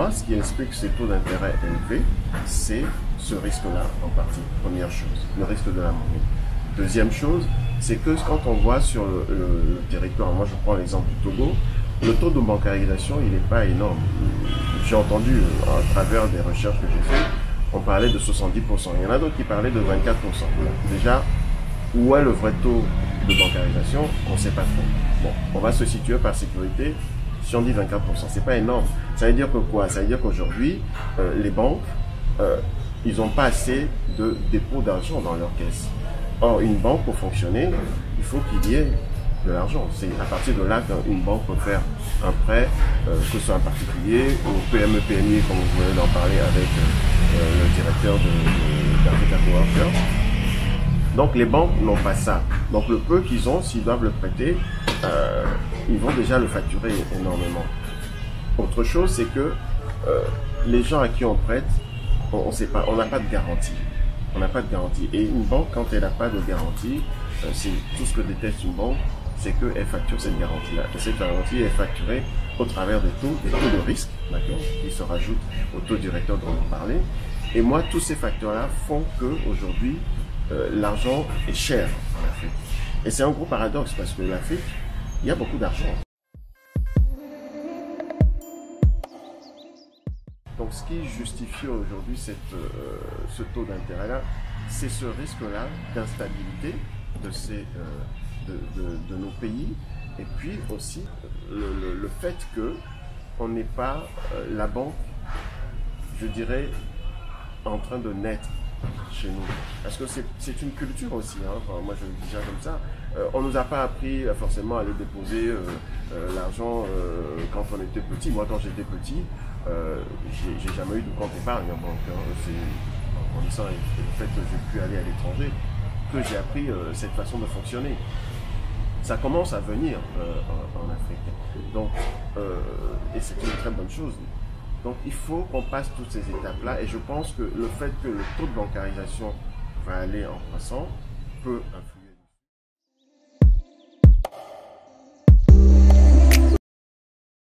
moi, ce qui explique ces taux d'intérêt élevés, c'est ce risque-là en partie, première chose, le risque de la monnaie. Deuxième chose, c'est que quand on voit sur le territoire, moi je prends l'exemple du Togo, le taux de bancarisation, il n'est pas énorme. J'ai entendu à travers des recherches que j'ai faites, on parlait de 70%. Il y en a d'autres qui parlaient de 24%. Déjà, où est le vrai taux de bancarisation? On ne sait pas trop. Bon, on va se situer par sécurité. Si on dit 24%, c'est pas énorme. Ça veut dire que quoi? Ça veut dire qu'aujourd'hui, les banques, ils n'ont pas assez de dépôt d'argent dans leur caisse. Or, une banque, pour fonctionner, il faut qu'il y ait de l'argent. C'est à partir de là qu'une banque peut faire un prêt, que ce soit un particulier ou PME, PMI, comme vous venez d'en parler avec le directeur d'Africa Coworker. Donc les banques n'ont pas ça. Donc le peu qu'ils ont, s'ils doivent le prêter, ils vont déjà le facturer énormément. Autre chose, c'est que les gens à qui on prête, on sait pas, on n'a pas de garantie. On n'a pas de garantie. Et une banque, quand elle n'a pas de garantie, c'est tout ce que déteste une banque, c'est qu'elle facture cette garantie-là. Et cette garantie est facturée au travers des taux de risque, d'accord, qui se rajoutent au taux directeur dont on parlait. Et moi, tous ces facteurs-là font qu'aujourd'hui, l'argent est cher en Afrique. Et c'est un gros paradoxe parce que l'Afrique, il y a beaucoup d'argent. Donc ce qui justifie aujourd'hui ce taux d'intérêt-là, c'est ce risque-là d'instabilité de nos pays, et puis aussi le fait qu'on n'est pas la banque, je dirais, en train de naître chez nous. Parce que c'est une culture aussi, hein. Enfin, moi je le dis déjà comme ça. On ne nous a pas appris forcément à aller déposer l'argent quand on était petit. Moi quand j'étais petit, j'ai jamais eu de compte épargne en banque. C'est en grandissant et le fait que j'ai pu aller à l'étranger que j'ai appris cette façon de fonctionner. Ça commence à venir en Afrique. Donc, et c'est une très bonne chose. Donc il faut qu'on passe toutes ces étapes-là, et je pense que le fait que le taux de bancarisation va aller en croissant peut influer.